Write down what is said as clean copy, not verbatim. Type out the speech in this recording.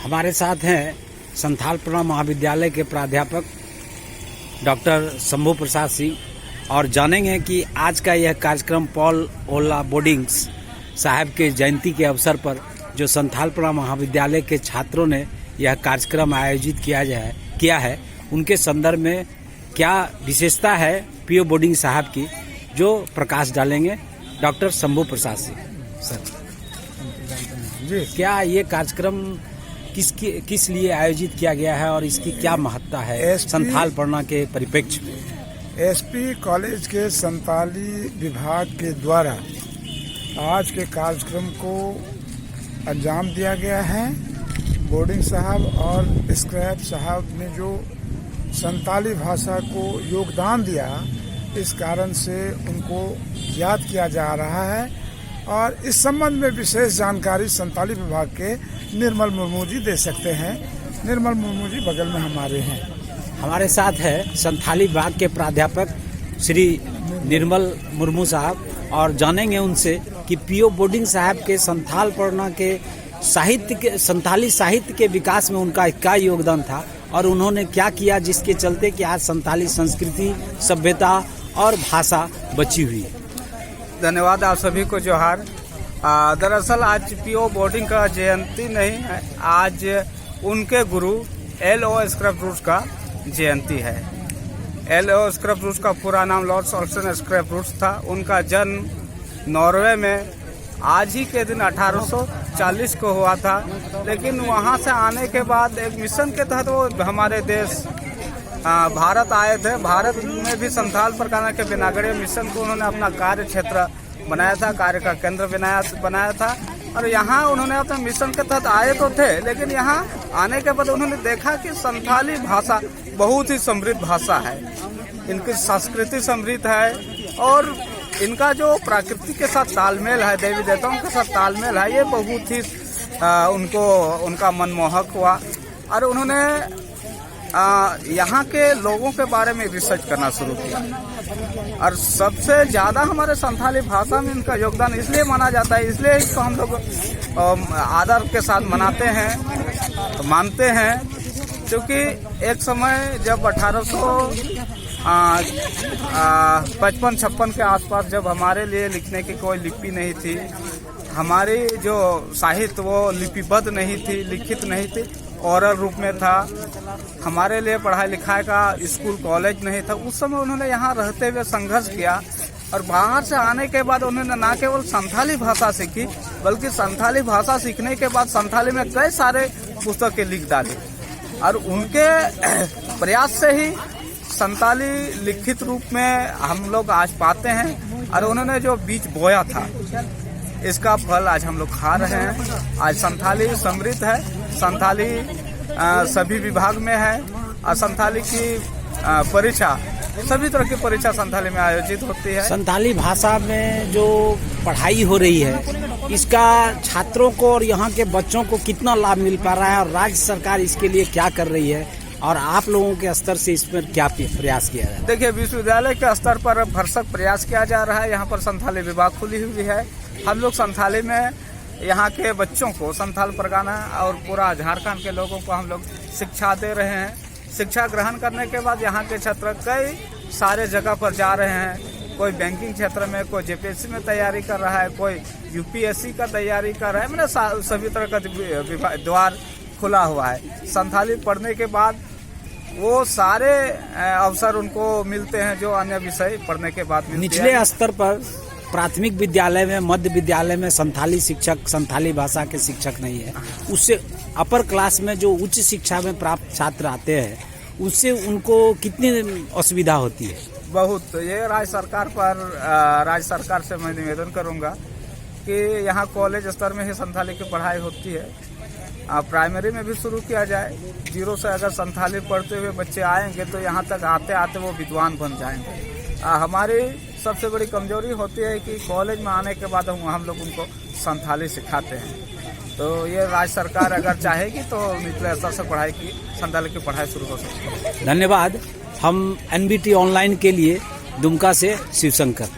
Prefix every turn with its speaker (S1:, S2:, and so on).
S1: हमारे साथ हैं संथालपना महाविद्यालय के प्राध्यापक डॉक्टर शंभू प्रसाद सिंह और जानेंगे कि आज का यह कार्यक्रम पॉल ओल्ला बोर्डिंग्स साहब के जयंती के अवसर पर जो संथालपना महाविद्यालय के छात्रों ने यह कार्यक्रम आयोजित किया है उनके संदर्भ में क्या विशेषता है पीओ बोर्डिंग साहब की, जो प्रकाश डालेंगे डॉक्टर शंभू प्रसाद सिंह सर जी। क्या ये कार्यक्रम किस लिए आयोजित किया गया है और इसकी क्या महत्ता है संथालपना के परिप्रेक्ष्य में?
S2: एसपी कॉलेज के संताली विभाग के द्वारा आज के कार्यक्रम को अंजाम दिया गया है। बोर्डिंग साहब और स्क्रैप साहब ने जो संताली भाषा को योगदान दिया, इस कारण से उनको याद किया जा रहा है और इस संबंध में विशेष जानकारी संताली विभाग के निर्मल मुर्मू जी दे सकते हैं। निर्मल मुर्मू जी बगल में हमारे हैं।
S1: हमारे साथ है संथाली विभाग के प्राध्यापक श्री निर्मल मुर्मू साहब और जानेंगे उनसे कि पीओ बोर्डिंग साहब के संथालपना के संथाली साहित्य के विकास में उनका क्या योगदान था और उन्होंने क्या किया जिसके चलते कि आज संथाली संस्कृति, सभ्यता और भाषा बची हुई है।
S3: धन्यवाद आप सभी को जोहार। दरअसल आज पीओ बोर्डिंग का जयंती नहीं है, आज उनके गुरु एल.ओ. स्क्रैप रूट्स का जयंती है। एल.ओ. स्क्रैप रूट्स का पूरा नाम लॉर्ड सॉल्सन स्क्रैप रूट्स था। उनका जन्म नॉर्वे में आज ही के दिन 1840 को हुआ था, लेकिन वहाँ से आने के बाद एक मिशन के तहत वो हमारे देश भारत आए थे। भारत में भी संथाल परगना के बिनागढ़िया मिशन को उन्होंने अपना कार्य क्षेत्र बनाया था, कार्य का केंद्र बनाया था और यहाँ उन्होंने अपने मिशन के तहत आए तो थे, लेकिन यहाँ आने के बाद उन्होंने देखा कि संथाली भाषा बहुत ही समृद्ध भाषा है। इनकी संस्कृति समृद्ध है और इनका जो प्रकृति के साथ तालमेल है, देवी देवताओं के साथ तालमेल है, ये बहुत ही उनका मनमोहक हुआ और उन्होंने यहाँ के लोगों के बारे में रिसर्च करना शुरू किया और सबसे ज़्यादा हमारे संथाली भाषा में इनका योगदान इसलिए माना जाता है, इसलिए इसको हम लोग आदर के साथ मनाते हैं, मानते हैं, क्योंकि एक समय जब 1855-56 के आसपास जब हमारे लिए लिखने की कोई लिपि नहीं थी, हमारी जो साहित्य वो लिपिबद्ध नहीं थी, लिखित नहीं थी, ओरल रूप में था, हमारे लिए पढ़ाई लिखाई का स्कूल कॉलेज नहीं था। उस समय उन्होंने यहाँ रहते हुए संघर्ष किया और बाहर से आने के बाद उन्होंने न केवल संथाली भाषा सीखी, बल्कि संथाली भाषा सीखने के बाद संथाली में कई सारे पुस्तकें लिख डाली और उनके प्रयास से ही संताली लिखित रूप में हम लोग आज पाते हैं और उन्होंने जो बीज बोया था इसका फल आज हम लोग खा रहे हैं। आज संथाली समृद्ध है, संथाली सभी विभाग में है और संथाली की परीक्षा, सभी तरह की परीक्षा संथाली में आयोजित होती है।
S1: संथाली भाषा में जो पढ़ाई हो रही है, इसका छात्रों को और यहाँ के बच्चों को कितना लाभ मिल पा रहा है और राज्य सरकार इसके लिए क्या कर रही है और आप लोगों के स्तर से इस पर क्या प्रयास किया जाए? देखिए,
S3: विश्वविद्यालय के स्तर पर भरसक प्रयास किया जा रहा है। यहाँ पर संथाली विभाग खुली हुई है। हम लोग संथाली में यहाँ के बच्चों को, संथाल परगना और पूरा झारखंड के लोगों को हम लोग शिक्षा दे रहे हैं। शिक्षा ग्रहण करने के बाद यहाँ के छात्र कई सारे जगह पर जा रहे हैं। कोई बैंकिंग क्षेत्र में, कोई जेपीएससी में तैयारी कर रहा है, कोई यूपीएससी का तैयारी कर रहा है। मतलब सभी तरह का द्वार खुला हुआ है। संथाली पढ़ने के बाद वो सारे अवसर उनको मिलते हैं जो अन्य विषय पढ़ने के बाद मिलते हैं।
S1: निचले स्तर पर प्राथमिक विद्यालय में, मध्य विद्यालय में संथाली शिक्षक, संथाली भाषा के शिक्षक नहीं है। उससे अपर क्लास में जो उच्च शिक्षा में प्राप्त छात्र आते हैं, उससे उनको कितनी असुविधा होती है?
S3: बहुत। ये राज्य सरकार से मैं निवेदन करूंगा कि यहाँ कॉलेज स्तर में ही संथाली की पढ़ाई होती है। प्राइमरी में भी शुरू किया जाए। 0 से अगर संथाली पढ़ते हुए बच्चे आएंगे तो यहाँ तक आते आते वो विद्वान बन जाएंगे। हमारी सबसे बड़ी कमजोरी होती है कि कॉलेज में आने के बाद हम लोग उनको संथाली सिखाते हैं। तो ये राज्य सरकार अगर चाहेगी तो निचले स्तर से संथाली की पढ़ाई शुरू हो सकती है।
S1: धन्यवाद। हम NBT ऑनलाइन के लिए दुमका से शिवशंकर।